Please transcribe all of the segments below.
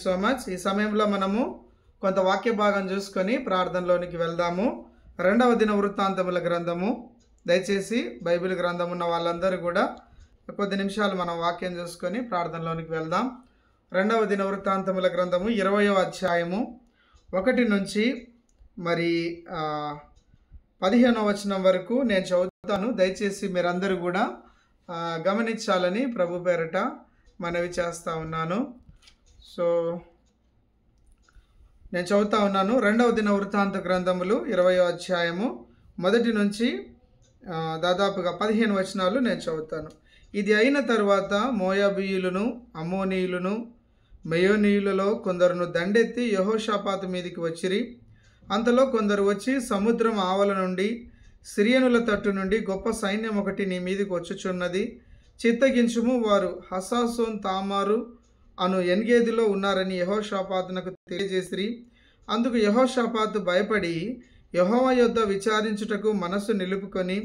So much. ఈ సమయంలో మనము కొంత వాక్య భాగం చూసుకొని ప్రార్థనలోనికి వెళ్దాము. 2వ దినవృత్తాంతముల గ్రంథము. దయచేసి బైబిల్ గ్రంథం ఉన్న వాళ్ళందరూ కూడా కొద్ది నిమిషాలు మనం వాక్యం చూసుకొని ప్రార్థనలోనికి వెళ్దాం. 2వ దినవృత్తాంతముల గ్రంథము 20వ అధ్యాయము 1 నుంచి మరి 15వ వచనం వరకు నేను చదువుతాను. దయచేసి మీరందరూ కూడా గమనించాలని ప్రభు పేరట మనవి చేస్తూ ఉన్నాను. సో నేను చదువుతా ఉన్నాను. 2వ దినవృత్తాంత గ్రంథములు 20వ అధ్యాయము 1 నుంచి దాదాపుగా 15 వచనాలు నేను చదువుతాను. ఇది అయిన తర్వాత మోయాబీయులను, అమ్మోనీయులను, మెయోనీయులలో కొందరును దండెత్తి యెహోషాపాతు మీదికి వచ్చిరి. అంతలో కొందరు వచ్చి, సముద్రం ఆవల నుండి సిరియనుల తట్టు నుండి గొప్ప సైన్యం ఒకటి నీ మీదికి వచ్చుచున్నది, చిత్తగించుము, వారు హసాసోన్ తామారు అను ఎన్గేదిలో ఉన్నారని యెహోషాపాతునకు తెలియజేసిరి. అందుకు యెహోషాపాతు భయపడి యెహోవా యొద్ద విచారించుటకు మనస్సు నిలుపుకొని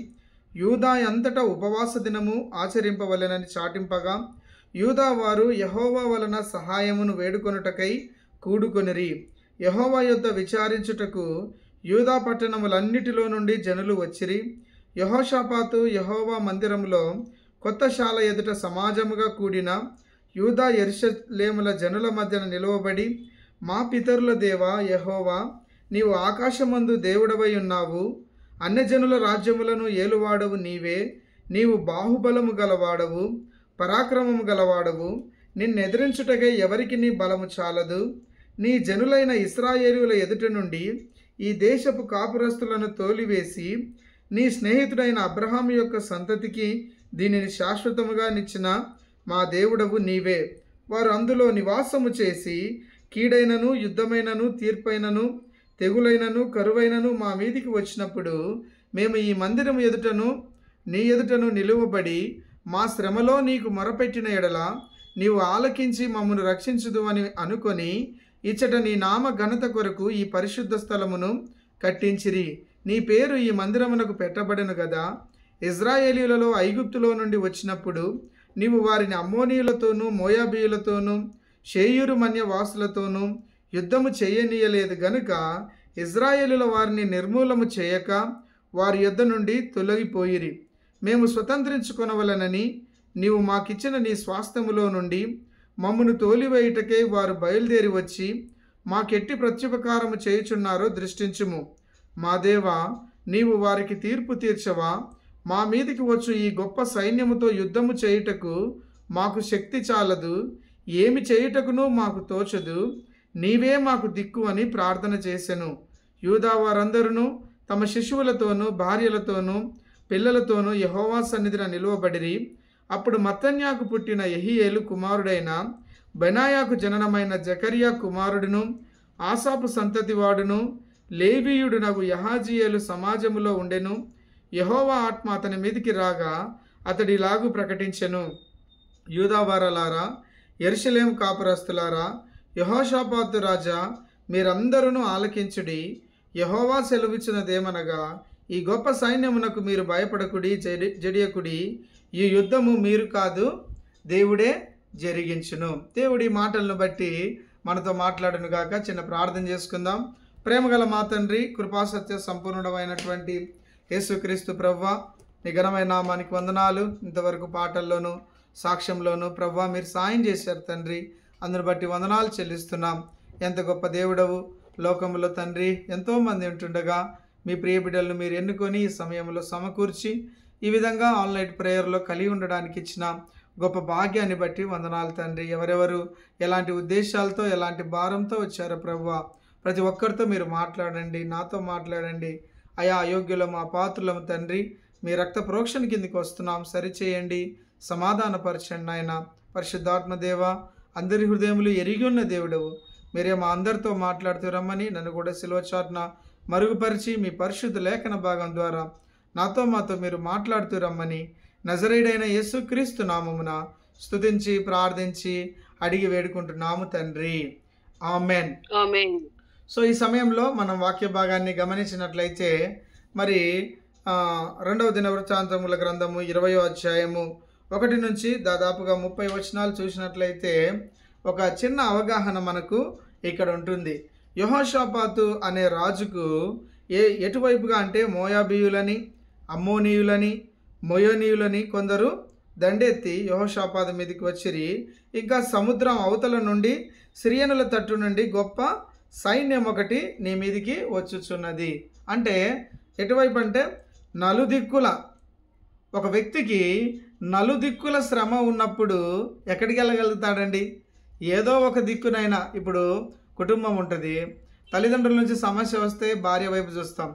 యూదా అంతటా ఉపవాస దినము ఆచరింపవలెనని చాటింపగా, యూదా వారు యెహోవా వలన సహాయమును వేడుకొనుటకై కూడుకొనిరి. యెహోవా యొద్ద విచారించుటకు యూదా పట్టణములన్నిటిలో నుండి జనులు వచ్చిరి. యెహోషాపాతు యెహోవా మందిరములో కొత్త శాల ఎదుట సమాజముగా కూడిన యూదా యెరూషలేముల జనుల మధ్యన నిలువబడి, మా పితరుల దేవా యెహోవా, నీవు ఆకాశమందు దేవుడవై ఉన్నావు, అన్యజనుల రాజ్యములను ఏలువాడవు నీవే, నీవు బాహుబలము గలవాడవు, పరాక్రమము గలవాడవు, నిన్నెదిరించుటకై ఎవరికి నీ బలము చాలదు. నీ జనులైన ఇశ్రాయేలీయుల ఎదుట నుండి ఈ దేశపు కాపురస్తులను తోలివేసి నీ స్నేహితుడైన అబ్రహాము యొక్క సంతతికి దీనిని శాశ్వతముగా నిచ్చిన మా దేవుడవు నీవే. వారు అందులో నివాసము చేసి కీడైనను, యుద్ధమైనను, తీర్పైనను, తెగులైనను, కరువైనను మా మీదికి వచ్చినప్పుడు మేము ఈ మందిరం ఎదుటను నీ ఎదుటను నిలువబడి మా శ్రమలో నీకు మొరపెట్టిన ఎడల నీవు ఆలకించి మమ్మను రక్షించుదు అని అనుకొని ఇచ్చట నీ నామ ఘనత కొరకు ఈ పరిశుద్ధ స్థలమును కట్టించిరి. నీ పేరు ఈ మందిరమునకు పెట్టబడెను గదా. ఇజ్రాయేలీయులలో ఐగుప్తులో నుండి వచ్చినప్పుడు నీవు వారిని అమ్మోనీయులతోనూ, మోయాబీయులతోనూ, షేయూరు మన్య వాసులతోనూ యుద్ధము చేయనీయలేదు గనుక ఇజ్రాయేలుల వారిని నిర్మూలము చేయక వారి యొద్ద నుండి తొలగిపోయిరి. మేము స్వతంత్రించుకొనవలనని నీవు మాకిచ్చిన నీ స్వాస్థ్యములో నుండి మమ్మను తోలివేయుటకై వారు బయలుదేరి వచ్చి మాకెట్టి ప్రత్యుపకారము చేయుచున్నారో దృష్టించుము. మా దేవా, నీవు వారికి తీర్పు తీర్చవా? మా మీదికి వచ్చు ఈ గొప్ప సైన్యముతో యుద్ధము చేయుటకు మాకు శక్తి చాలదు, ఏమి చేయుటకును మాకు తోచదు, నీవే మాకు దిక్కు అని ప్రార్థన చేసెను. యూదా వారందరూ తమ శిశువులతోనూ, భార్యలతోనూ, పిల్లలతోనూ యెహోవా సన్నిధిన నిలువబడిరి. అప్పుడు మత్తన్యాకు పుట్టిన యెహీయేలు కుమారుడైన బెనాయాకు జననమైన జకరియా కుమారుడును, ఆసాపు సంతతివాడును, లేవీయుడునగు యహాజీయేలు సమాజములో ఉండెను. యెహోవా ఆత్మ అతని మీదికి రాగా అతడిలాగు ప్రకటించెను, యూదా వారలారా, యెరూషలేము కాపురస్తులారా, యెహోషాపాతు రాజా, మీరందరూ ఆలకించుడి. యెహోవా సెలవిచ్చినదేమనగా, ఈ గొప్ప సైన్యమునకు మీరు భయపడకుడి, జడియకుడి. ఈ యుద్ధము మీరు కాదు, దేవుడే జరిగించును. దేవుడి మాటలను బట్టి మనతో మాట్లాడును గాక. చిన్న ప్రార్థన చేసుకుందాం. ప్రేమగల మా తండ్రి, కృపాసత్య సంపూర్ణమైనటువంటి యేసుక్రీస్తు ప్రభువా, నీ ఘనమైన నామానికి వందనాలు. ఇంతవరకు పాటల్లోనూ సాక్ష్యంలోనూ ప్రభువా మీరు సాయం చేశారు తండ్రి, అందును బట్టి వందనాలు చెల్లిస్తున్నాం. ఎంత గొప్ప దేవుడవు. లోకంలో తండ్రి ఎంతోమంది ఉంటుండగా మీ ప్రియ బిడ్డలను మీరు ఎన్నుకొని ఈ సమయంలో సమకూర్చి ఈ విధంగా ఆన్లైన్ ప్రేయర్లో కలిగి ఉండడానికి ఇచ్చిన గొప్ప భాగ్యాన్ని బట్టి వందనాలు తండ్రి. ఎవరెవరు ఎలాంటి ఉద్దేశాలతో, ఎలాంటి భారంతో వచ్చారో ప్రభువా, ప్రతి ఒక్కరితో మీరు మాట్లాడండి, నాతో మాట్లాడండి. అయా అయోగ్యులము, అపాత్రులము తండ్రి, మీ రక్త ప్రోక్షణ కిందికి వస్తున్నాం, సరిచేయండి, సమాధానపరచండి నాయన. పరిశుద్ధాత్మ దేవ, అందరి హృదయములు ఎరిగి ఉన్న దేవుడవు, మీరే మా అందరితో మాట్లాడుతూ రమ్మని నన్ను కూడా సిలువ చాటున మరుగుపరిచి మీ పరిశుద్ధ లేఖన భాగం ద్వారా నాతో మాతో మీరు మాట్లాడుతూ రమ్మని నజరేయుడైన యేసుక్రీస్తు నామమున స్తుతించి ప్రార్థించి అడిగి వేడుకుంటున్నాము తండ్రి. ఆమెన్. సో ఈ సమయంలో మనం వాక్య భాగాన్ని గమనించినట్లయితే మరి 2వ దినవృత్తాంతముల గ్రంథము 20వ అధ్యాయము 1 నుంచి దాదాపుగా 30 వచనాలు చూసినట్లయితే ఒక చిన్న అవగాహన మనకు ఇక్కడ ఉంటుంది. యెహోషాపాతు అనే రాజుకు ఎటువైపుగా అంటే మోయాబీయులని, అమ్మోనీయులని, మొయోనీయులని కొందరు దండెత్తి యెహోషాపాతు మీదకి వచ్చిరి. ఇంకా సముద్రం అవతల నుండి సిరియనుల తట్టు నుండి గొప్ప సైన్యం ఒకటి నీ మీదికి వచ్చుచున్నది. అంటే ఎటువైపు అంటే నలుదిక్కుల, ఒక వ్యక్తికి నలుదిక్కుల శ్రమ ఉన్నప్పుడు ఎక్కడికి వెళ్ళగలుగుతాడండి? ఏదో ఒక దిక్కునైనా. ఇప్పుడు కుటుంబం ఉంటుంది, తల్లిదండ్రుల నుంచి సమస్య వస్తే భార్య వైపు చూస్తాం,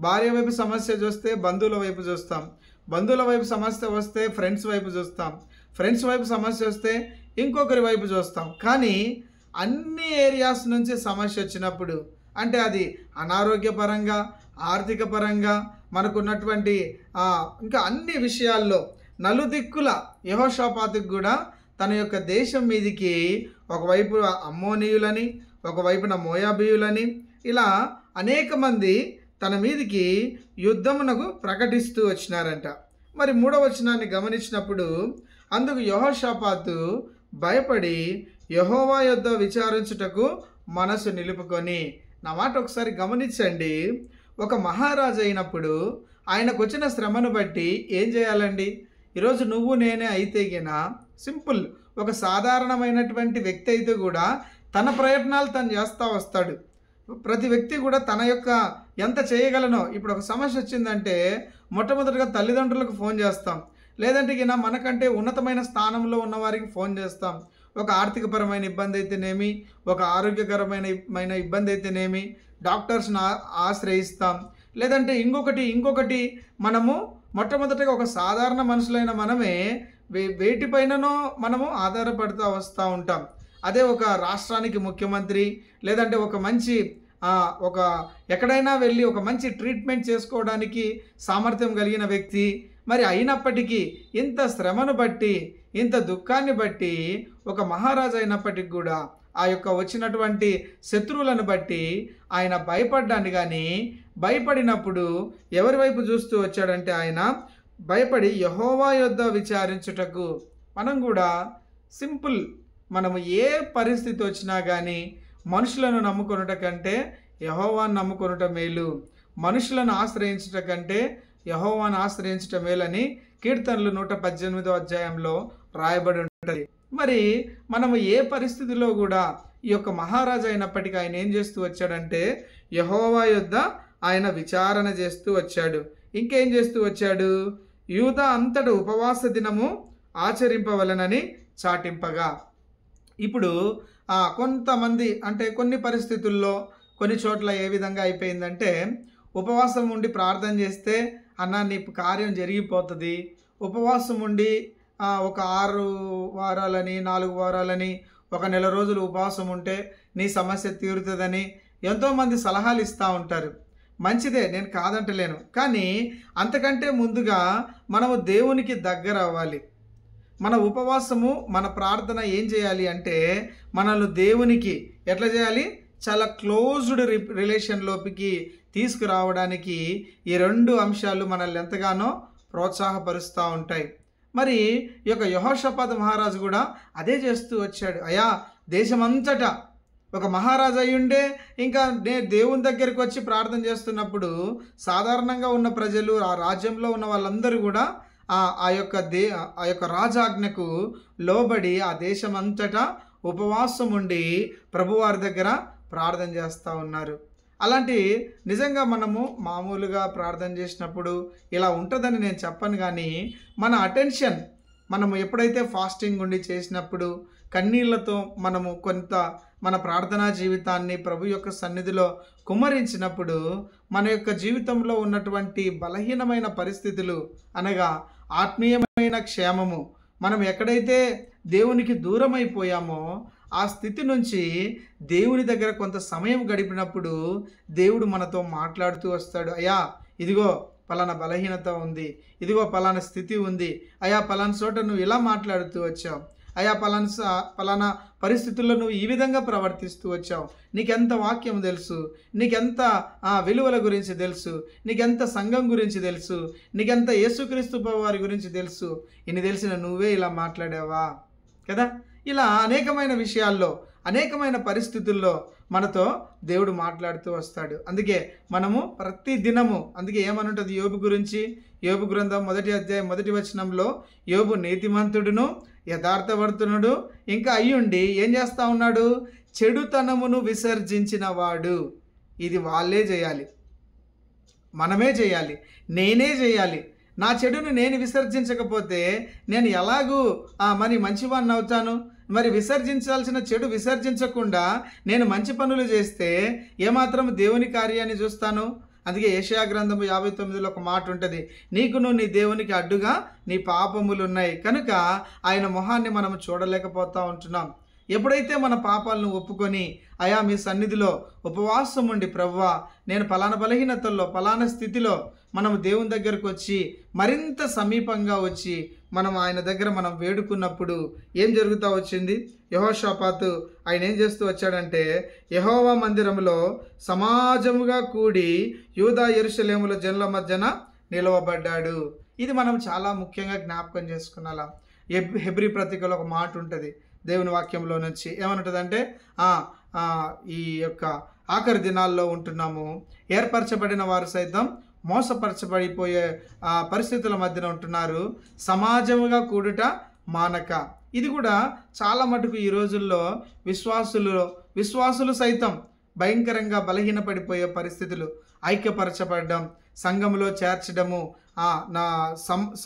భార్య వైపు సమస్య చూస్తే బంధువుల వైపు చూస్తాం, బంధువుల వైపు సమస్య వస్తే ఫ్రెండ్స్ వైపు చూస్తాం, ఫ్రెండ్స్ వైపు సమస్య వస్తే ఇంకొకరి వైపు చూస్తాం. కానీ అన్ని ఏరియాస్ నుంచి సమస్య వచ్చినప్పుడు అంటే అది అనారోగ్యపరంగా, ఆర్థిక పరంగా, మనకున్నటువంటి ఇంకా అన్ని విషయాల్లో నలుదిక్కుల యెహోషాపాతుకు కూడా తన యొక్క దేశం మీదికి ఒకవైపు అమ్మోనీయులని, ఒకవైపున మోయాబీయులని, ఇలా అనేక మంది తన మీదికి యుద్ధమునకు ప్రకటిస్తూ వచ్చినారంట. మరి 3వ వచనాన్ని గమనించినప్పుడు అందుకు యెహోషాపాతు భయపడి యెహోవా యొద్ద విచారించుటకు మనసు నిలుపుకొని. నా మాట ఒకసారి గమనించండి. ఒక మహారాజు అయినప్పుడు ఆయనకు వచ్చిన శ్రమను బట్టి ఏం చేయాలండి? ఈరోజు నువ్వు నేనే అయితే గినా సింపుల్, ఒక సాధారణమైనటువంటి వ్యక్తి అయితే కూడా తన ప్రయత్నాలు తను చేస్తూ వస్తాడు. ప్రతి వ్యక్తి కూడా తన యొక్క ఎంత చేయగలనో. ఇప్పుడు ఒక సమస్య వచ్చిందంటే మొట్టమొదటిగా తల్లిదండ్రులకు ఫోన్ చేస్తాం, లేదంటే గినా మనకంటే ఉన్నతమైన స్థానంలో ఉన్నవారికి ఫోన్ చేస్తాం. ఒక ఆర్థికపరమైన ఇబ్బంది అయితేనేమి, ఒక ఆరోగ్యకరమైన ఇబ్బంది అయితేనేమి డాక్టర్స్ని ఆశ్రయిస్తాం. లేదంటే ఇంకొకటి మనము మొట్టమొదటిగా ఒక సాధారణ మనుషులైన మనమే వేటిపైననో మనము ఆధారపడుతూ వస్తూ ఉంటాం. అదే ఒక రాష్ట్రానికి ముఖ్యమంత్రి, లేదంటే ఒక మంచి ఒక ఎక్కడైనా వెళ్ళి ఒక మంచి ట్రీట్మెంట్ చేసుకోవడానికి సామర్థ్యం కలిగిన వ్యక్తి, మరి అయినప్పటికీ ఇంత శ్రమను బట్టి, ఇంత దుఃఖాన్ని బట్టి ఒక మహారాజు అయినప్పటికీ కూడా ఆ యొక్క వచ్చినటువంటి శత్రువులను బట్టి ఆయన భయపడ్డాన్ని. కానీ భయపడినప్పుడు ఎవరి వైపు చూస్తూ వచ్చాడంటే ఆయన భయపడి యెహోవా యొద్ద విచారించుటకు. మనం కూడా సింపుల్, మనము ఏ పరిస్థితి వచ్చినా కానీ మనుషులను నమ్ముకొనుట కంటే యెహోవాను నమ్ముకొనుట మేలు, మనుషులను ఆశ్రయించుట కంటే యెహోవాను ఆశ్రయించుట మేలని కీర్తనలు 118వ అధ్యాయంలో రాయబడి ఉంటుంది. మరి మనము ఏ పరిస్థితిలో కూడా ఈ యొక్క మహారాజు అయినప్పటికీ ఆయన ఏం చేస్తూ వచ్చాడంటే యెహోవా యొద్ద ఆయన విచారణ చేస్తూ వచ్చాడు. ఇంకేం చేస్తూ వచ్చాడు? యూదా అంతట ఉపవాస దినము ఆచరింపవలనని చాటింపగా. ఇప్పుడు కొంతమంది అంటే కొన్ని పరిస్థితుల్లో కొన్ని చోట్ల ఏ విధంగా అయిపోయిందంటే ఉపవాసం ఉండి ప్రార్థన చేస్తే అన్న నీ కార్యం జరిగిపోతుంది, ఉపవాసం ఉండి ఒక 6 వారాలని 4 వారాలని 1 నెల రోజులు ఉపవాసం ఉంటే నీ సమస్య తీరుతుందని ఎంతోమంది సలహాలు ఇస్తూ ఉంటారు. మంచిదే, నేను కాదంటలేను. కానీ అంతకంటే ముందుగా మనము దేవునికి దగ్గర అవ్వాలి. మన ఉపవాసము, మన ప్రార్థన ఏం చేయాలి అంటే మనల్ని దేవునికి ఎట్లా చేయాలి? చాలా క్లోజ్డ్ రిలేషన్లోకి తీసుకురావడానికి ఈ 2 అంశాలు మనల్ని ఎంతగానో ప్రోత్సాహపరుస్తూ ఉంటాయి. మరి ఈ యొక్క యెహోషాపాతు మహారాజు కూడా అదే చేస్తూ వచ్చాడు. అయా, దేశమంతటా ఒక మహారాజు అయ్యుండే ఇంకా దేవుని దగ్గరికి వచ్చి ప్రార్థన చేస్తున్నప్పుడు సాధారణంగా ఉన్న ప్రజలు, ఆ రాజ్యంలో ఉన్న వాళ్ళందరూ కూడా ఆ యొక్క రాజాజ్ఞకు లోబడి ఆ దేశమంతటా ఉపవాసం ఉండి ప్రభువారి దగ్గర ప్రార్థన చేస్తూ ఉన్నారు. అలాంటి నిజంగా మనము మామూలుగా ప్రార్థన చేసినప్పుడు ఇలా ఉంటుందని నేను చెప్పను. కానీ మన అటెన్షన్ మనము ఎప్పుడైతే ఫాస్టింగ్ ఉండి చేసినప్పుడు కన్నీళ్లతో మనము కొంత మన ప్రార్థనా జీవితాన్ని ప్రభు యొక్క సన్నిధిలో కుమ్మరించినప్పుడు మన యొక్క జీవితంలో ఉన్నటువంటి బలహీనమైన పరిస్థితులు అనగా ఆత్మీయమైన క్షేమము, మనం ఎక్కడైతే దేవునికి దూరం అయిపోయామో ఆ స్థితి నుంచి దేవుని దగ్గర కొంత సమయం గడిపినప్పుడు దేవుడు మనతో మాట్లాడుతూ వస్తాడు. అయ్యా, ఇదిగో పలానా బలహీనత ఉంది, ఇదిగో పలానా స్థితి ఉంది, అయ్యా పలానా చోట నువ్వు ఇలా మాట్లాడుతూ వచ్చావు, అయ్యా పలానా పరిస్థితుల్లో నువ్వు ఈ విధంగా ప్రవర్తిస్తూ వచ్చావు, నీకెంత వాక్యం తెలుసు, నీకెంత విలువల గురించి తెలుసు, నీకెంత సంఘం గురించి తెలుసు, నీకెంత యేసుక్రీస్తు వారి గురించి తెలుసు, ఇన్ని తెలిసిన నువ్వే ఇలా మాట్లాడావా కదా? ఇలా అనేకమైన విషయాల్లో, అనేకమైన పరిస్థితుల్లో మనతో దేవుడు మాట్లాడుతూ వస్తాడు. అందుకే మనము ప్రతి దినము, అందుకే ఏమనుంటుంది యోబు గురించి, యోబు గ్రంథం 1వ అధ్యాయం 1వ వచనంలో, యోబు నీతిమంతుడును యథార్థవర్తనుడు ఇంకా అయ్యుండి ఏం చేస్తూ ఉన్నాడు, చెడుతనమును విసర్జించిన వాడు. ఇది వాళ్ళే చేయాలి, మనమే చేయాలి, నేనే చేయాలి. నా చెడును నేను విసర్జించకపోతే నేను ఎలాగూ మరి మంచివాడిని అవుతాను? మరి విసర్జించాల్సిన చెడు విసర్జించకుండా నేను మంచి పనులు చేస్తే ఏమాత్రం దేవుని కార్యాన్ని చూస్తాను? అందుకే యెషయా గ్రంథం 59లో ఒక మాట ఉంటుంది, నీకును నీ దేవునికి అడ్డుగా నీ పాపములున్నాయి కనుక ఆయన మొహాన్ని మనం చూడలేకపోతూ ఉంటున్నాం. ఎప్పుడైతే మన పాపాలను ఒప్పుకొని అయా మీ సన్నిధిలో ఉపవాసం ఉండి, ప్రభువా నేను పలానా బలహీనతల్లో, పలానా స్థితిలో మనం దేవుని దగ్గరకు వచ్చి మరింత సమీపంగా వచ్చి మనం ఆయన దగ్గర మనం వేడుకున్నప్పుడు ఏం జరుగుతూ వచ్చింది? యెహోషాపాతు ఆయన ఏం చేస్తూ వచ్చాడంటే, యెహోవా మందిరంలో సమాజముగా కూడి యూదా యెరూషలేముల జనుల మధ్యన నిలవబడ్డాడు. ఇది మనం చాలా ముఖ్యంగా జ్ఞాపకం చేసుకున్నాం. హెబ్రీ పత్రికలో ఒక మాట ఉంటుంది దేవుని వాక్యంలో నుంచి, ఏమంటుందంటే ఈ యొక్క ఆఖరి దినాల్లో ఉంటున్నాము, ఏర్పరచబడిన వారు సైతం మోసపరచబడిపోయే పరిస్థితుల మధ్యన ఉంటున్నారు, సమాజముగా మానక. ఇది కూడా చాలా మటుకు ఈ రోజుల్లో విశ్వాసులు సైతం భయంకరంగా బలహీనపడిపోయే పరిస్థితులు, ఐక్యపరచబడడం, సంఘములో చేర్చడము, నా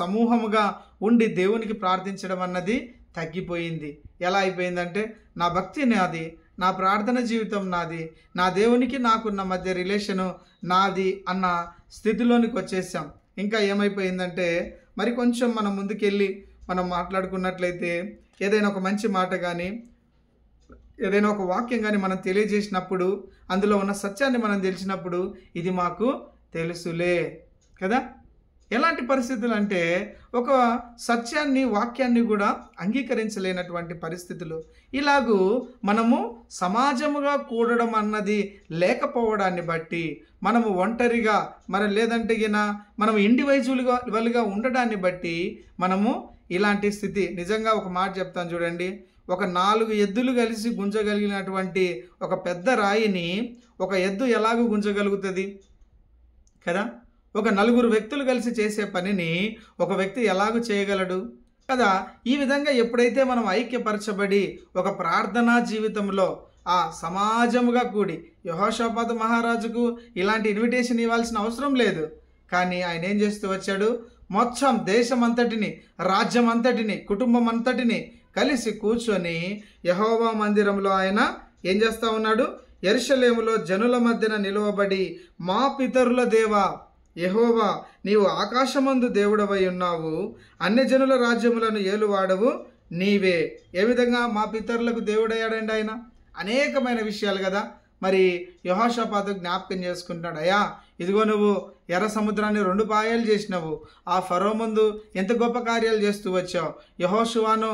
సమూహముగా ఉండి దేవునికి ప్రార్థించడం అన్నది తగ్గిపోయింది. ఎలా అయిపోయిందంటే, నా భక్తి నాది, నా ప్రార్థన జీవితం నాది, నా దేవునికి నాకున్న మధ్య రిలేషను నాది అన్న స్థితిలోనికి వచ్చేసాం. ఇంకా ఏమైపోయిందంటే, మరి కొంచెం మనం ముందుకెళ్ళి మనం మాట్లాడుకున్నట్లయితే ఏదైనా ఒక మంచి మాట కానీ, ఏదైనా ఒక వాక్యం కానీ మనం తెలియజేసినప్పుడు, అందులో ఉన్న సత్యాన్ని మనం తెలిసినప్పుడు ఇది మాకు తెలుసులే కదా. ఎలాంటి పరిస్థితులు అంటే, ఒక సత్యాన్ని, వాక్యాన్ని కూడా అంగీకరించలేనటువంటి పరిస్థితులు. ఇలాగూ మనము సమాజముగా కూడడం అన్నది లేకపోవడాన్ని బట్టి, మనము ఒంటరిగా లేదంటే మనం ఇండివిజువల్గా ఉండడాన్ని బట్టి మనము ఇలాంటి స్థితి. నిజంగా ఒక మాట చెప్తాను చూడండి, ఒక 4 ఎద్దులు కలిసి గుంజగలిగినటువంటి ఒక పెద్ద రాయిని ఒక ఎద్దు ఎలాగూ గుంజగలుగుతుంది కదా. ఒక 4 వ్యక్తులు కలిసి చేసే పనిని ఒక వ్యక్తి ఎలాగూ చేయగలడు కదా. ఈ విధంగా ఎప్పుడైతే మనం ఐక్యపరచబడి ఒక ప్రార్థనా జీవితంలో సమాజముగా కూడి, యెహోషాపాతు మహారాజుకు ఇలాంటి ఇన్విటేషన్ ఇవ్వాల్సిన అవసరం లేదు, కానీ ఆయన ఏం చేస్తూ వచ్చాడు, మొత్తం దేశమంతటిని, రాజ్యం అంతటిని, కుటుంబం అంతటిని కలిసి కూర్చొని యెహోవా మందిరంలో ఆయన ఏం చేస్తూ ఉన్నాడు, యెరూషలేములో జనుల మధ్యన నిలువబడి, మా పితరుల దేవా యెహోవా నీవు ఆకాశమందు దేవుడవై ఉన్నావు, అన్యజనుల రాజ్యములను ఏలువాడవు నీవే. ఏ విధంగా మా పితరులకు దేవుడయ్యాడండి ఆయన? అనేకమైన విషయాలు కదా. మరి యెహోషాపాతు జ్ఞాపకం చేసుకుంటాడు, అయ్యా ఇదిగో నువ్వు ఎర్ర సముద్రాన్ని 2 పాయలు చేసినావు, ఆ ఫరో ముందు ఎంత గొప్ప కార్యాలు చేస్తూ వచ్చావు, యెహోషువను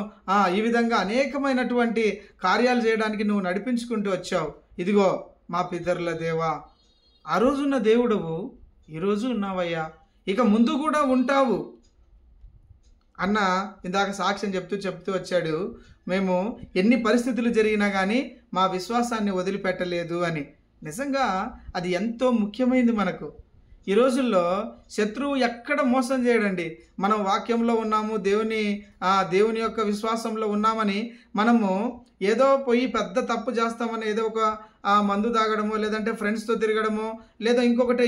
ఈ విధంగా అనేకమైనటువంటి కార్యాలు చేయడానికి నువ్వు నడిపించుకుంటూ వచ్చావు, ఇదిగో మా పితరుల దేవా, ఆ రోజున్న దేవుడవు ఈరోజు ఉన్నావయ్యా, ఇక ముందు కూడా ఉంటావు అన్న ఇందాక సాక్ష్యం చెప్తూ వచ్చాడు. మేము ఎన్ని పరిస్థితులు జరిగినా కానీ మా విశ్వాసాన్ని వదిలిపెట్టలేదు అని. నిజంగా అది ఎంతో ముఖ్యమైనది మనకు. ఈ రోజుల్లో శత్రువు ఎక్కడ మోసం చేయడండి. మనం వాక్యంలో ఉన్నాము, దేవుని యొక్క విశ్వాసంలో ఉన్నామని మనము ఏదో పోయి పెద్ద తప్పు చేస్తామని ఏదో ఒక మందు తాగడమో, లేదంటే ఫ్రెండ్స్తో తిరగడమో, లేదా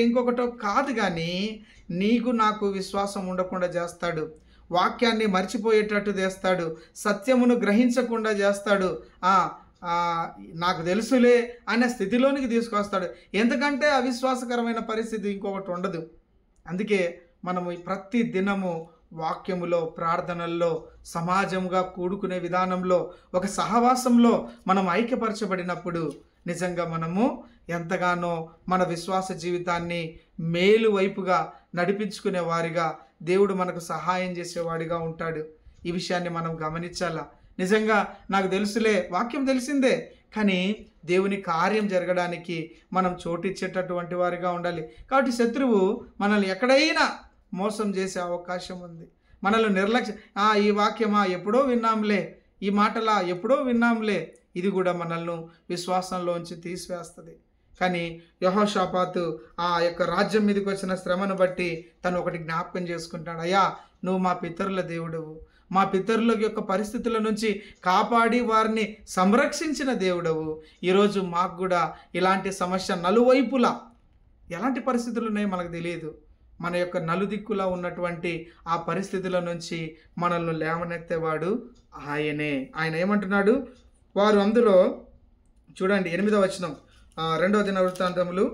ఇంకొకటో కాదు, కానీ నీకు నాకు విశ్వాసం ఉండకుండా చేస్తాడు, వాక్యాన్ని మర్చిపోయేటట్టు చేస్తాడు, సత్యమును గ్రహించకుండా చేస్తాడు, నాకు తెలుసులే అనే స్థితిలోనికి తీసుకొస్తాడు. ఎందుకంటే అవిశ్వాసకరమైన పరిస్థితి ఇంకొకటి ఉండదు. అందుకే మనము ప్రతి దినము వాక్యములో, ప్రార్థనల్లో, సమాజంగా కూడుకునే విధానంలో, ఒక సహవాసంలో మనం ఐక్యపరచబడినప్పుడు నిజంగా మనము ఎంతగానో మన విశ్వాస జీవితాన్ని మేలు వైపుగా నడిపించుకునే వారిగా దేవుడు మనకు సహాయం చేసేవాడిగా ఉంటాడు. ఈ విషయాన్ని మనం గమనించాలా. నిజంగా నాకు తెలుసులే, వాక్యం తెలిసిందే, కానీ దేవుని కార్యం జరగడానికి మనం చోటిచ్చేటటువంటి వారిగా ఉండాలి. కాబట్టి శత్రువు మనల్ని ఎక్కడైనా మోసం చేసే అవకాశం ఉంది. మనల్ని ఈ వాక్యమా ఎప్పుడో విన్నాంలే, ఈ మాటలా ఎప్పుడో విన్నాంలే, ఇది కూడా మనల్ని విశ్వాసంలోంచి తీసివేస్తుంది. కానీ యెహోషాపాతు ఆ యొక్క రాజ్యం మీదకి వచ్చిన శ్రమను బట్టి తను ఒకటి జ్ఞాపకం చేసుకుంటాడు, అయ్యా నువ్వు మా పితరుల దేవుడవు, మా పితరుల యొక్క పరిస్థితుల నుంచి కాపాడి వారిని సంరక్షించిన దేవుడవు. ఈరోజు మాకు కూడా ఇలాంటి సమస్య నలువైపులా ఎలాంటి పరిస్థితులు ఉన్నాయో మనకు తెలియదు. మన యొక్క నలుదిక్కులా ఉన్నటువంటి ఆ పరిస్థితుల నుంచి మనల్ని లేవనెత్తేవాడు ఆయనే. ఆయన ఏమంటున్నాడు, వారు అందులో చూడండి 8వ వచనం, 2వ దినవృత్తాంతములు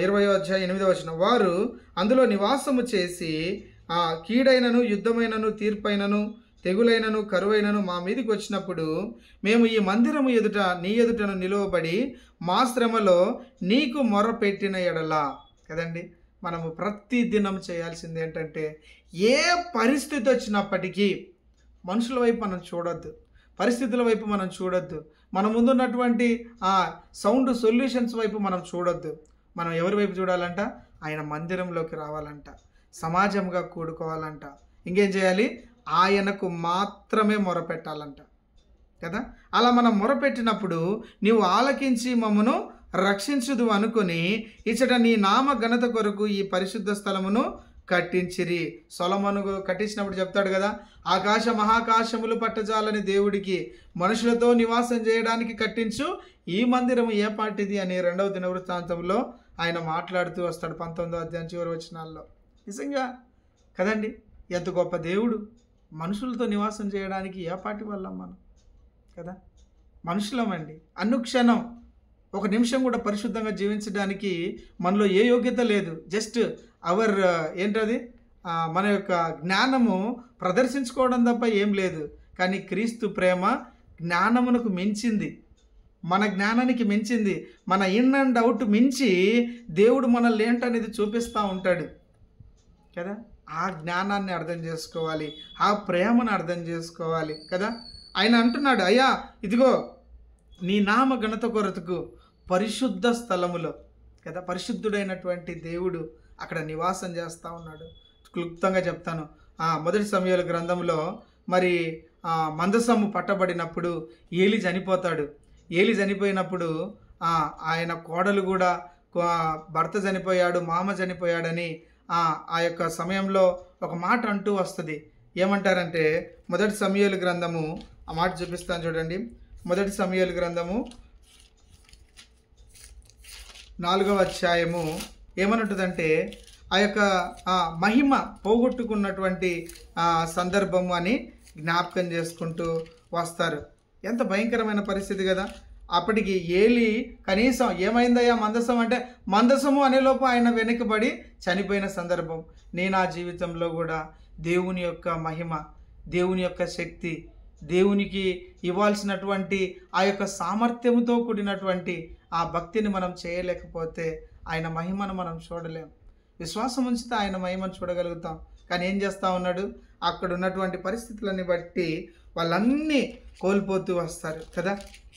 20వ అధ్యాయం 8వ వచనం, వారు అందులో నివాసము చేసి కీడైనను యుద్ధమైనను తీర్పైనను తెగులైనను కరువైనను మా మీదకి వచ్చినప్పుడు మేము ఈ మందిరము ఎదుట నీ ఎదుటను నిలువబడి మా శ్రమలో నీకు మొరపెట్టిన ఎడలా. కదండి, మనము ప్రతి దినం చేయాల్సింది ఏంటంటే, ఏ పరిస్థితి వచ్చినప్పటికీ మనుషుల వైపు మనం చూడొద్దు, పరిస్థితుల వైపు మనం చూడొద్దు, మన ముందున్నటువంటి సౌండ్ సొల్యూషన్స్ వైపు మనం చూడొద్దు. మనం ఎవరి వైపు చూడాలంట? ఆయన మందిరంలోకి రావాలంట, సమాజంగా కూడుకోవాలంట, ఇంకేం చేయాలి? ఆయనకు మాత్రమే మొరపెట్టాలంట కదా. అలా మనం మొరపెట్టినప్పుడు నీవు ఆలకించి మమ్మను రక్షించుదు అనుకొని ఇచ్చట నీ నామ ఘనత కొరకు ఈ పరిశుద్ధ స్థలమును కట్టించిరి. సొలొమోను కట్టించినప్పుడు చెప్తాడు కదా, ఆకాశ మహాకాశములు పట్టజాలని దేవుడికి మనుషులతో నివాసం చేయడానికి కట్టించు ఈ మందిరము ఏ పాటిది అని 2వ దినవృత్తాంతంలో ఆయన మాట్లాడుతూ వస్తాడు 19వ అధ్యాయం చివరి వచనాల్లో. నిజంగా కదండి, ఎంత గొప్ప దేవుడు. మనుషులతో నివాసం చేయడానికి ఏ పాటి వాళ్ళం మనం కదా, మనుషులమండి. అనుక్షణం ఒక నిమిషం కూడా పరిశుద్ధంగా జీవించడానికి మనలో ఏ యోగ్యత లేదు. జస్ట్ అవర్ ఏంటది, మన యొక్క జ్ఞానము ప్రదర్శించుకోవడం తప్ప ఏం లేదు. కానీ క్రీస్తు ప్రేమ జ్ఞానమునకు మించింది, మన జ్ఞానానికి మించింది, మన ఇన్ అండ్ అవుట్ మించి దేవుడు మనల్ని ఏంటనేది చూపిస్తూ ఉంటాడు కదా. ఆ జ్ఞానాన్ని అర్థం చేసుకోవాలి, ఆ ప్రేమను అర్థం చేసుకోవాలి కదా. ఆయన అంటున్నాడు, అయ్యా ఇదిగో నీ నామ ఘనత కొరతకు పరిశుద్ధ స్థలములో కదా, పరిశుద్ధుడైనటువంటి దేవుడు అక్కడ నివాసం చేస్తూ ఉన్నాడు. క్లుప్తంగా చెప్తాను. 1 సమూయేలు గ్రంథంలో మరి మందసము పట్టబడినప్పుడు ఏలి చనిపోతాడు. ఏలి చనిపోయినప్పుడు ఆయన కోడలు కూడా భర్త చనిపోయాడు, మామ చనిపోయాడని ఆ యొక్క సమయంలో ఒక మాట అంటూ వస్తుంది. ఏమంటారంటే 1 సమూయేలు గ్రంథము, ఆ మాట చూపిస్తాను చూడండి. 1 సమూయేలు గ్రంథము 4వ అధ్యాయము ఏమనుంటుందంటే, ఆ యొక్క మహిమ పోగొట్టుకున్నటువంటి సందర్భము అని జ్ఞాపకం చేసుకుంటూ వస్తారు. ఎంత భయంకరమైన పరిస్థితి కదా. అప్పటికి ఏలి కనీసం ఏమైందయ్యా మందసం అంటే, మందసము అనేలోపు ఆయన వెనకబడి చనిపోయిన సందర్భం. నేను ఆ జీవితంలో కూడా దేవుని యొక్క మహిమ, దేవుని యొక్క శక్తి, దేవునికి ఇవ్వాల్సినటువంటి ఆ యొక్క సామర్థ్యంతో కూడినటువంటి ఆ భక్తిని మనం చేయలేకపోతే ఆయన మహిమను మనం చూడలేం. విశ్వాసం ఉంచితే ఆయన మహిమను చూడగలుగుతాం. కానీ ఏం చేస్తూ ఉన్నాడు, అక్కడ ఉన్నటువంటి పరిస్థితులని బట్టి వాళ్ళన్నీ కోల్పోతూ వస్తారు కదా.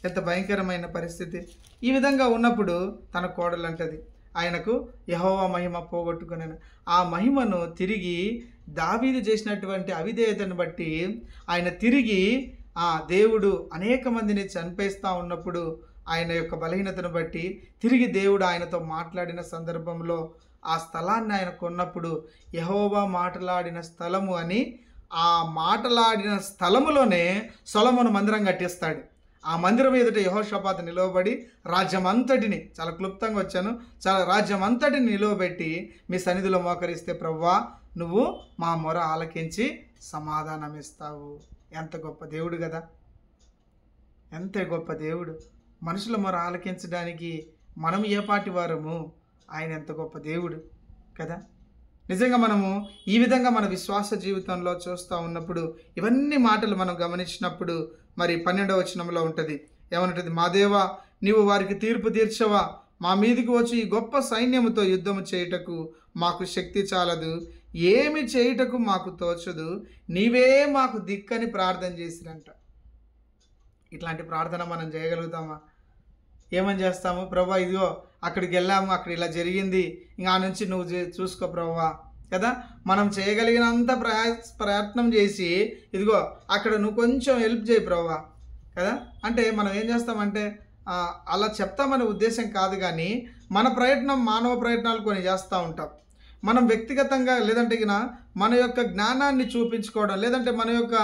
ఎంత భయంకరమైన పరిస్థితి. ఈ విధంగా ఉన్నప్పుడు తన కోడలు అంటది, ఆయనకు యెహోవా మహిమ పోగొట్టుకున్నాను. ఆ మహిమను తిరిగి దావీదు చేసినటువంటి అవిధేయతను బట్టి ఆయన తిరిగి దేవుడు అనేక మందిని చంపేస్తూ ఉన్నప్పుడు ఆయన యొక్క బలహీనతను బట్టి తిరిగి దేవుడు ఆయనతో మాట్లాడిన సందర్భంలో ఆ స్థలాన్ని ఆయన కొన్నప్పుడు యెహోవా మాట్లాడిన స్థలము అని, ఆ మాట్లాడిన స్థలములోనే సొలొమోను మందిరం కట్టిస్తాడు. ఆ మందిరం ఎదుట యెహోషాపాతు నిలవబడి రాజ్యం అంతటిని, చాలా క్లుప్తంగా వచ్చాను, చాలా రాజ్యం అంతటిని నిలవబెట్టి మీ సన్నిధిలో మోకరిస్తే ప్రభువా నువ్వు మా మొర ఆలకించి సమాధానం ఇస్తావు. ఎంత గొప్ప దేవుడు కదా, ఎంత గొప్ప దేవుడు. మనుషుల మొర ఆలకించడానికి మనం ఏ పాటి వారము, ఆయన ఎంత గొప్ప దేవుడు కదా. నిజంగా మనము ఈ విధంగా మన విశ్వాస జీవితంలో చూస్తూ ఉన్నప్పుడు ఇవన్నీ మాటలు మనం గమనించినప్పుడు మరి 12వ వచనంలో ఉంటుంది, ఏమనుంటుంది, మా దేవా నీవు వారికి తీర్పు తీర్చవా, మా మీదికి వచ్చి ఈ గొప్ప సైన్యముతో యుద్ధము చేయుటకు మాకు శక్తి చాలదు, ఏమి చేయుటకు మాకు తోచదు, నీవే మాకు దిక్కని ప్రార్థన చేసిరంట. ఇట్లాంటి ప్రార్థన మనం చేయగలుగుతామా? ఏమని చేస్తాము, ప్రభువా ఇదిగో అక్కడికి వెళ్ళాము, అక్కడ ఇలా జరిగింది, ఇంకా ఆ నుంచి నువ్వు చూసుకో ప్రభువా, కదా. మనం చేయగలిగినంత ప్రయత్నం చేసి ఇదిగో అక్కడ నువ్వు కొంచెం హెల్ప్ చేయి ప్రభువా కదా అంటే మనం ఏం చేస్తామంటే అలా చెప్తామనే ఉద్దేశం కాదు, కానీ మన ప్రయత్నం మానవ ప్రయత్నాలు కొన్ని చేస్తూ ఉంటాం. మనం వ్యక్తిగతంగా లేదంటే మన యొక్క జ్ఞానాన్ని చూపించుకోవడం, లేదంటే మన యొక్క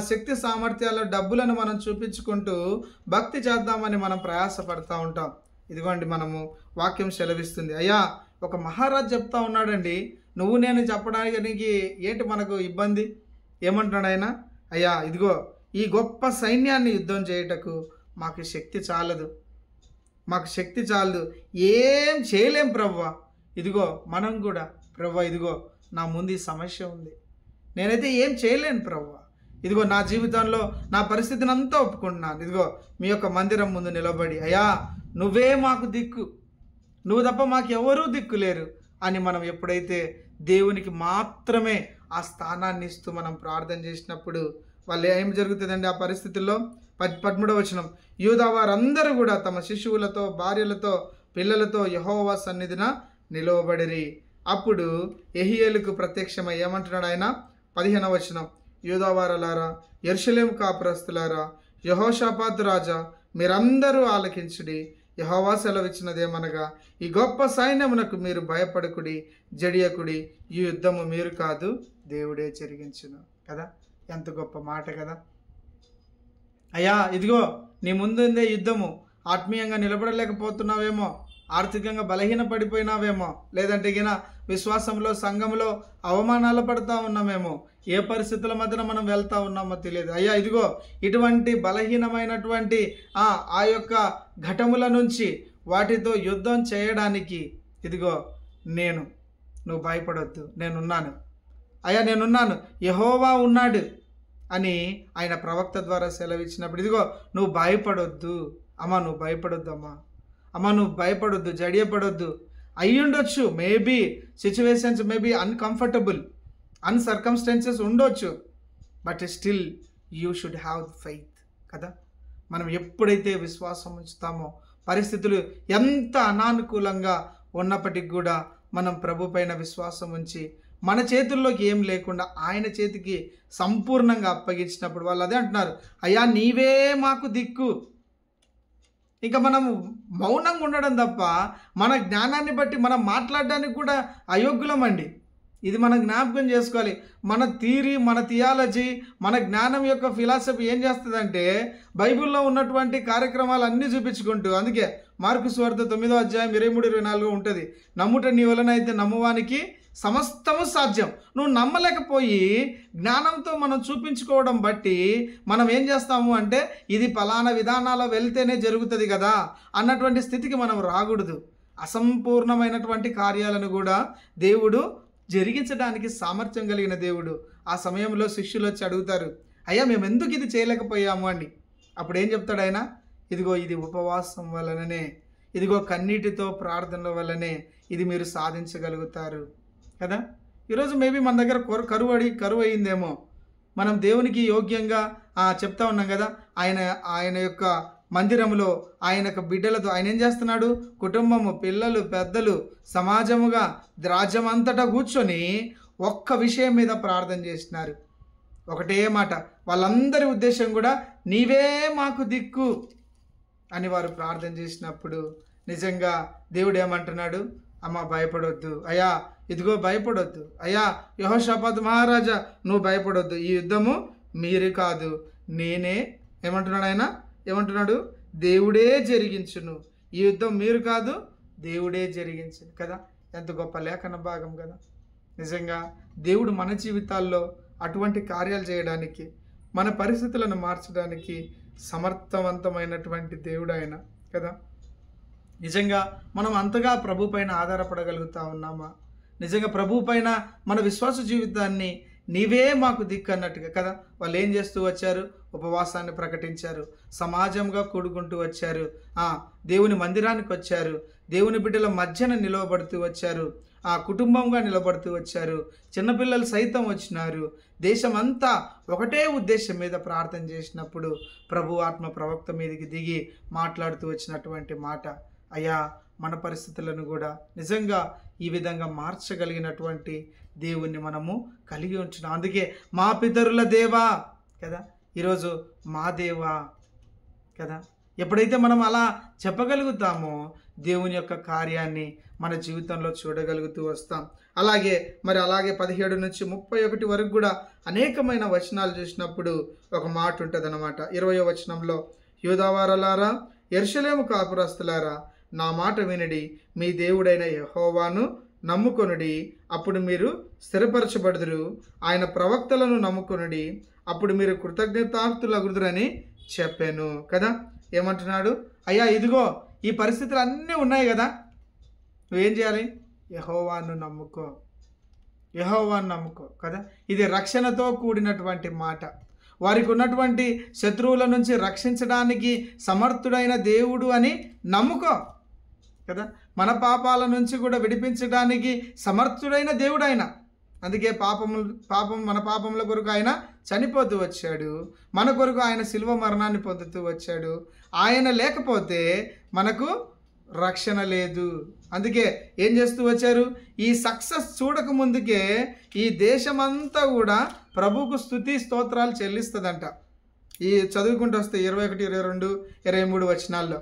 శక్తి సామర్థ్యాల డబ్బులను మనం చూపించుకుంటూ భక్తి చేద్దామని మనం ప్రయాసపడుతూ ఉంటాం. ఇదిగోండి మనము వాక్యం సెలవిస్తుంది. అయ్యా ఒక మహారాజు చెప్తా ఉన్నాడండి, నువ్వు నేను చెప్పడానికి ఏంటి మనకు ఇబ్బంది? ఏమంటున్నాడు ఆయన? అయ్యా ఇదిగో ఈ గొప్ప సైన్యాన్ని యుద్ధం చేయుటకు మాకు శక్తి చాలదు, మాకు శక్తి చాలదు, ఏం చేయలేం ప్రభువా. ఇదిగో మనం కూడా ప్రభువా ఇదిగో నా ముందు ఈ సమస్య ఉంది, నేనైతే ఏం చేయలేను ప్రభువా. ఇదిగో నా జీవితంలో నా పరిస్థితిని అంతా ఒప్పుకుంటున్నాను. ఇదిగో మీ యొక్క మందిరం ముందు నిలబడి అయ్యా నువ్వే మాకు దిక్కు, నువ్వు తప్ప మాకు ఎవరూ దిక్కు లేరు అని మనం ఎప్పుడైతే దేవునికి మాత్రమే ఆ స్థానాన్ని ఇస్తూ మనం ప్రార్థన చేసినప్పుడు వాళ్ళు ఏం జరుగుతుందండి ఆ పరిస్థితుల్లో? 13వ వచనం, యూదా వారందరూ కూడా తమ శిశువులతో భార్యలతో పిల్లలతో యెహోవా సన్నిధిన నిలవబడిరి. అప్పుడు యెహీయేలుకు ప్రత్యక్షమై ఏమంటున్నాడు ఆయన? 15వ వచనం, యూదా వారలారా యెరూషలేము కాపురస్తులారా యెహోషాపాతు రాజా మీరందరూ ఆలకించుడి. యెహోవా సెలవిచ్చినదేమనగా ఈ గొప్ప సైన్యమునకు మీరు భయపడకుడి, జడియకుడి, ఈ యుద్ధము మీరు కాదు దేవుడే జరిగించును. కదా, ఎంత గొప్ప మాట కదా. అయ్యా ఇదిగో నీ ముందుందే యుద్ధము, ఆత్మీయంగా నిలబడలేకపోతున్నావేమో, ఆర్థికంగా బలహీన పడిపోయినావేమో, లేదంటే విశ్వాసంలో సంఘంలో అవమానాలు పడుతూ ఉన్నామేమో, ఏ పరిస్థితుల మధ్యన మనం వెళ్తూ ఉన్నామో తెలియదు. అయ్యా ఇదిగో ఇటువంటి బలహీనమైనటువంటి ఆ యొక్క ఘటముల నుంచి వాటితో యుద్ధం చేయడానికి ఇదిగో నువ్వు భయపడొద్దు, నేనున్నాను. అయ్యా నేనున్నాను, యెహోవా ఉన్నాడు అని ఆయన ప్రవక్త ద్వారా సెలవిచ్చినప్పుడు ఇదిగో నువ్వు భయపడొద్దు అమ్మా, నువ్వు భయపడొద్దు అమ్మా, నువ్వు భయపడొద్దు, జడియపడొద్దు. అయ్యుండొచ్చు మేబీ సిచ్యువేషన్స్ మేబీ అన్కంఫర్టబుల్, అన్సర్కమ్స్టెన్సెస్ ఉండొచ్చు, but still you should have faith కదా. మనం ఎప్పుడైతే విశ్వాసం ఉంచుతామో పరిస్థితులు ఎంత అనానుకూలంగా ఉన్నప్పటికీ కూడా మనం ప్రభు పైన విశ్వాసం ఉంచి మన చేతుల్లోకి ఏం లేకుండా ఆయన చేతికి సంపూర్ణంగా అప్పగించినప్పుడు వాళ్ళు అదే అంటున్నారు, అయ్యా నీవే మాకు దిక్కు. ఇంకా మనం మౌనంగా ఉండడం తప్ప మన జ్ఞానాన్ని బట్టి మనం మాట్లాడడానికి కూడా అయోగ్యులమండి. ఇది మనం జ్ఞాపకం చేసుకోవాలి. మన థియరీ, మన థియాలజీ, మన జ్ఞానం యొక్క ఫిలాసఫీ ఏం చేస్తుందంటే బైబిల్లో ఉన్నటువంటి కార్యక్రమాలు అన్నీ చూపించుకుంటూ, అందుకే మార్కు సువార్త 9వ అధ్యాయం 23-24 ఉంటుంది, నమ్ముట నీ వలన అయితే నమ్మువానికి సమస్తము సాధ్యం. నువ్వు నమ్మలేకపోయి జ్ఞానంతో మనం చూపించుకోవడం బట్టి మనం ఏం చేస్తాము అంటే ఇది ఫలానా విధానాల్లో వెళ్తేనే జరుగుతుంది కదా అన్నటువంటి స్థితికి మనం రాకూడదు. అసంపూర్ణమైనటువంటి కార్యాలను కూడా దేవుడు జరిగించడానికి సామర్థ్యం కలిగిన దేవుడు. ఆ సమయంలో శిష్యులు వచ్చి అడుగుతారు, అయ్యా మేము ఎందుకు ఇది చేయలేకపోయాము అని. అప్పుడు ఏం చెప్తాడు ఆయన? ఇదిగో ఇది ఉపవాసం వలననే, ఇదిగో కన్నీటితో ప్రార్థనల వల్లనే ఇది మీరు సాధించగలుగుతారు కదా. ఈరోజు మేబీ మన దగ్గర కరువు అయిందేమో, మనం దేవునికి యోగ్యంగా చెప్తా ఉన్నాం కదా. ఆయన యొక్క మందిరంలో ఆయన బిడ్డలతో ఆయన ఏం చేస్తున్నాడు? కుటుంబము, పిల్లలు, పెద్దలు, సమాజముగా రాజ్యం అంతటా కూర్చొని ఒక్క విషయం మీద ప్రార్థన చేసినారు. ఒకటే మాట, వాళ్ళందరి ఉద్దేశం కూడా నీవే మాకు దిక్కు అని వారు ప్రార్థన చేసినప్పుడు నిజంగా దేవుడు ఏమంటున్నాడు? అమ్మ భయపడొద్దు, అయ్యా ఇదిగో భయపడొద్దు, అయ్యా యెహోషాపాతు మహారాజా నువ్వు భయపడొద్దు, ఈ యుద్ధము మీరు కాదు నేనే. ఏమంటున్నాడు ఆయన? ఏమంటున్నాడు? దేవుడే జరిగించును, ఈ యుద్ధం మీరు కాదు దేవుడే జరిగించును కదా. ఎంత గొప్ప లేఖన భాగం కదా. నిజంగా దేవుడు మన జీవితాల్లో అటువంటి కార్యాలు చేయడానికి, మన పరిస్థితులను మార్చడానికి సమర్థవంతమైనటువంటి దేవుడు ఆయన కదా. నిజంగా మనం అంతగా ప్రభు పైన ఆధారపడగలుగుతా ఉన్నామా? నిజంగా ప్రభు పైన మన విశ్వాస జీవితాన్ని నీవే మాకు దిక్కు అన్నట్టుగా కదా. వాళ్ళు ఏం చేస్తూ వచ్చారు? ఉపవాసాన్ని ప్రకటించారు, సమాజంగా కూడుకుంటూ వచ్చారు, దేవుని మందిరానికి వచ్చారు, దేవుని బిడ్డల మధ్యన నిలవబడుతూ వచ్చారు, కుటుంబంగా నిలబడుతూ వచ్చారు, చిన్నపిల్లలు సైతం వచ్చినారు. దేశమంతా ఒకటే ఉద్దేశం మీద ప్రార్థన చేసినప్పుడు ప్రభు ఆత్మ ప్రవక్త మీదకి దిగి మాట్లాడుతూ వచ్చినటువంటి మాట, అయ్యా మన పరిస్థితులను కూడా నిజంగా ఈ విధంగా మార్చగలిగినటువంటి దేవుణ్ణి మనము కలిగి ఉంటున్నాం. అందుకే మా పితరుల దేవా కదా, ఈరోజు మా దేవా కదా. ఎప్పుడైతే మనం అలా చెప్పగలుగుతామో దేవుని యొక్క కార్యాన్ని మన జీవితంలో చూడగలుగుతూ వస్తాం. అలాగే 17 నుంచి 31 వరకు కూడా అనేకమైన వచనాలు చూసినప్పుడు ఒక మాట ఉంటుంది అన్నమాట. 20వ వచనంలో, యూదావారలారా, యెరూషలేము కాపురస్తులారా, నా మాట వినుడి, మీ దేవుడైన యెహోవాను నమ్ముకొనుడి, అప్పుడు మీరు స్థిరపరచబడుదురు. ఆయన ప్రవక్తలను నమ్ముకొనుడి, అప్పుడు మీరు కృతజ్ఞతార్థులగుదురని చెప్పాను కదా. ఏమంటున్నాడు? అయ్యా ఇదిగో ఈ పరిస్థితులు అన్నీ ఉన్నాయి కదా, నువ్వేం చేయాలి? యెహోవాను నమ్ముకో, యెహోవాను నమ్ముకో కదా. ఇది రక్షణతో కూడినటువంటి మాట. వారికి ఉన్నటువంటి శత్రువుల నుంచి రక్షించడానికి సమర్థుడైన దేవుడు అని నమ్ముకో కదా. మన పాపాల నుంచి కూడా విడిపించడానికి సమర్థుడైన దేవుడు ఆయన. అందుకే మన పాపముల కొరకు ఆయన చనిపోతూ వచ్చాడు, మన కొరకు ఆయన శిలువ మరణాన్ని పొందుతూ వచ్చాడు. ఆయన లేకపోతే మనకు రక్షణ లేదు. అందుకే ఏం చేస్తూ వచ్చారు? ఈ సక్సెస్ చూడక ముందుకే ఈ దేశమంతా కూడా ప్రభువుకు స్తుతి స్తోత్రాలు చెల్లిస్తుందంట. ఈ చదువుకుంటూ వస్తే 21, 22, 23 వచనాల్లో.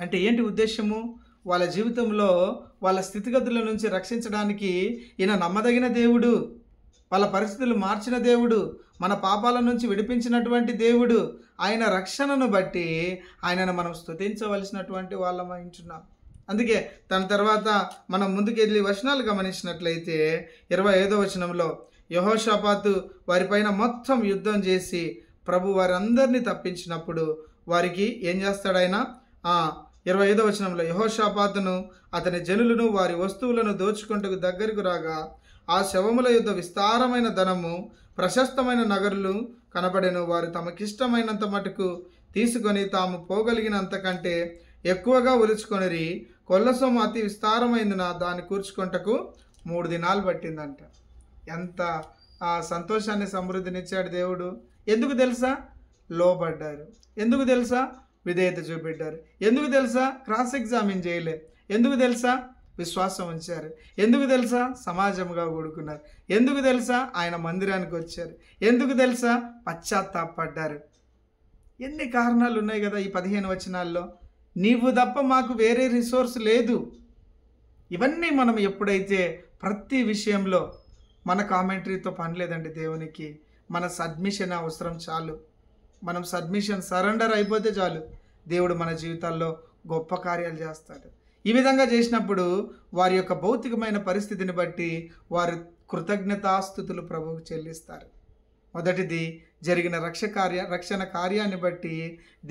అంటే ఏంటి ఉద్దేశము? వాళ్ళ జీవితంలో వాళ్ళ స్థితిగతుల నుంచి రక్షించడానికి ఈయన నమ్మదగిన దేవుడు, వాళ్ళ పరిస్థితులు మార్చిన దేవుడు, మన పాపాల నుంచి విడిపించినటువంటి దేవుడు. ఆయన రక్షణను బట్టి ఆయనను మనం స్తుతించవలసినటువంటి వాళ్ళమై ఉంటున్నాం. అందుకే దాని తర్వాత మనం ముందుకెళ్ళి వచనాలు గమనించినట్లయితే 25వ వచనంలో, యెహోషాపాతు వారిపైన మొత్తం యుద్ధం చేసి ప్రభు వారందరినీ తప్పించినప్పుడు వారికి ఏం చేస్తాడు ఆయన? 25వ వచనంలో, యెహోషాపాతును అతని జనులను వారి వస్తువులను దోచుకుంటూ దగ్గరకు రాగా ఆ శవముల యుద్ధ విస్తారమైన ధనము, ప్రశస్తమైన నగరులు కనబడెను. వారు తమకిష్టమైనంత మటుకు తీసుకొని తాము పోగలిగినంత కంటే ఎక్కువగా ఒలుచుకొనిరి. కొల్ల సొమ్ము అతి విస్తారమైందిన దాన్ని కూర్చుకొంటకు 3 దినాలు పట్టిందంట. ఎంత సంతోషాన్ని సమృద్ధినిచ్చాడు దేవుడు. ఎందుకు తెలుసా? లోబడ్డారు. ఎందుకు తెలుసా? విధేయత చూపెట్టారు. ఎందుకు తెలుసా? క్రాస్ ఎగ్జామిన్ చేయలే. ఎందుకు తెలుసా? విశ్వాసం ఉంచారు. ఎందుకు తెలుసా? సమాజంగా కూడుకున్నారు. ఎందుకు తెలుసా? ఆయన మందిరానికి వచ్చారు. ఎందుకు తెలుసా? పశ్చాత్తాపడ్డారు. ఎన్ని కారణాలు ఉన్నాయి కదా ఈ 15 వచనాల్లో. నీవు తప్ప మాకు వేరే రిసోర్స్ లేదు. ఇవన్నీ మనం ఎప్పుడైతే ప్రతి విషయంలో మన కామెంటరీతో పని లేదండి దేవునికి, మన సబ్మిషన్ అవసరం చాలు. మనం సరెండర్ అయిపోతే చాలు, దేవుడు మన జీవితాల్లో గొప్ప కార్యాలు చేస్తాడు. ఈ విధంగా చేసినప్పుడు వారి యొక్క భౌతికమైన పరిస్థితిని బట్టి వారు కృతజ్ఞతాస్తుతులు ప్రభువుకు చెల్లిస్తారు. మొదటిది, జరిగిన రక్షణ కార్యాన్ని బట్టి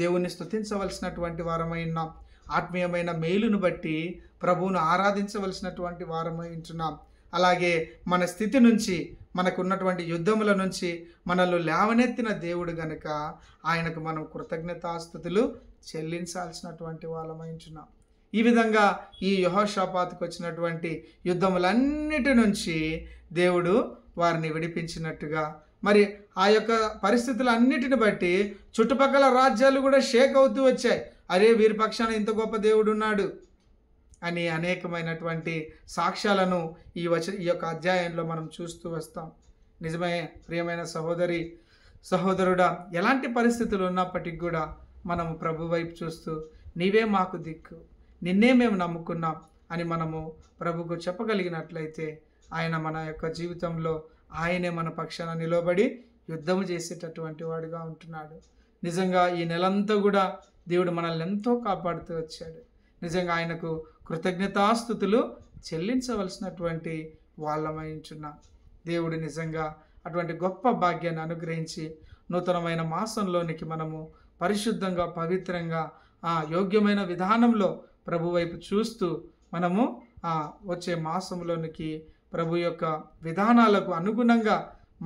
దేవుణ్ణి స్తుతించవలసినటువంటి వారమై ఉన్నాం. ఆత్మీయమైన మేలును బట్టి ప్రభువును ఆరాధించవలసినటువంటి వారమై ఉంటున్నాం. అలాగే మన స్థితి నుంచి, మనకున్నటువంటి యుద్ధముల నుంచి మనల్ని లేవనెత్తిన దేవుడు గనుక ఆయనకు మనం కృతజ్ఞతాస్తుతులు చెల్లించాల్సినటువంటి వాళ్ళమై ఉంటున్నాం. ఈ విధంగా ఈ యెహోషాపాతుకు వచ్చినటువంటి యుద్ధములన్నిటి నుంచి దేవుడు వారిని విడిపించినట్టుగా, మరి ఆ యొక్క పరిస్థితులన్నిటిని బట్టి చుట్టుపక్కల రాజ్యాలు కూడా షేక్ అవుతూ వచ్చాయి. అరే, వీరి పక్షాన ఇంత గొప్ప దేవుడు ఉన్నాడు అని అనేకమైనటువంటి సాక్ష్యాలను ఈ యొక్క అధ్యాయంలో మనం చూస్తూ వస్తాం. నిజమే ప్రియమైన సహోదరుడా, ఎలాంటి పరిస్థితులు ఉన్నప్పటికీ కూడా మనము ప్రభు వైపు చూస్తూ నీవే మాకు దిక్కు, నిన్నే మేము నమ్ముకున్నాం అని మనము ప్రభుకు చెప్పగలిగినట్లయితే ఆయన మన యొక్క జీవితంలో ఆయనే మన పక్షాన నిలబడి యుద్ధము చేసేటటువంటి వాడుగా ఉంటున్నాడు. నిజంగా ఈ నెలంతా కూడా దేవుడు మనల్ని ఎంతో కాపాడుతూ వచ్చాడు. నిజంగా ఆయనకు కృతజ్ఞతాస్తుతులు చెల్లించవలసినటువంటి వాళ్ళమై ఉంటున్నాం. దేవుడు నిజంగా అటువంటి గొప్ప భాగ్యాన్ని అనుగ్రహించి నూతనమైన మాసంలోనికి మనము పరిశుద్ధంగా, పవిత్రంగా, యోగ్యమైన విధానంలో ప్రభు వైపు చూస్తూ మనము వచ్చే మాసంలోనికి ప్రభు యొక్క విధానాలకు అనుగుణంగా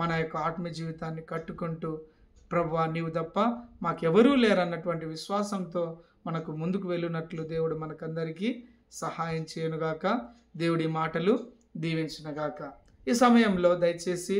మన యొక్క ఆత్మ జీవితాన్ని కట్టుకుంటూ, ప్రభువా నీవు తప్ప మాకెవరూ లేరన్నటువంటి విశ్వాసంతో మనకు ముందుకు వెళ్ళినట్లు దేవుడు మనకందరికీ సహాయం చేయనుగాక. దేవుడి మాటలు దీవించునుగాక. ఈ సమయంలో దయచేసి